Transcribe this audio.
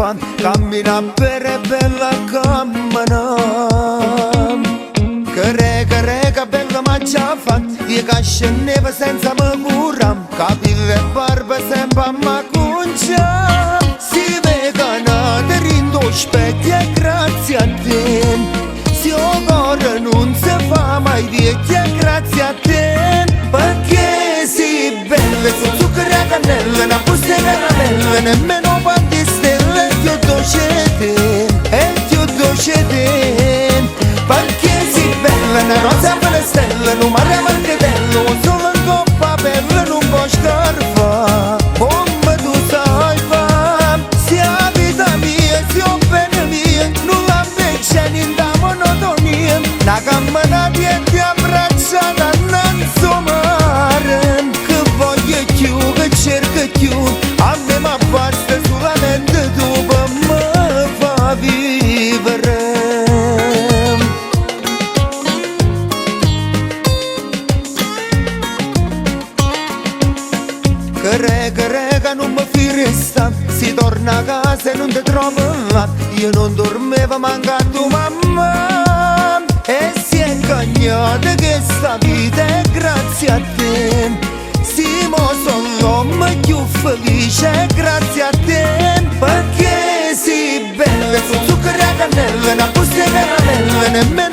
fa, cammina per bella cammina. Che bella mangia fa, io che scendevo senza me cura, capire barba sempre a macuncia. Si vegana rindo specchio e grazie a te, si cuore non si fa mai vecchia grazie a te. Perché si bella, su zucchero e cannella, una busta e caramella, nemmeno quante stelle ti ho docete, e ti ho docete. Perché si bella, una rosa per le stelle, un mare marchetello, un sole in coppa bella, non può scarfa. Come tu sai fa, sia vita mia, sia bene mia, non la invece niente monotonia. Una cammina di ti abbracciata non so mare, che voglio più, che cerco più, a me ma basta solamente tu per me fa vivere. Che non mi firesta, si torna a casa e non ti trovo là. Io non dormevo manca a tua mamma, e si è ingagnata che sta vita è grazie a te. Sì, mo sono l'uomo più felice grazie a te. Perché si bella, su zucchero e cannella, una busta e caramella, nemmeno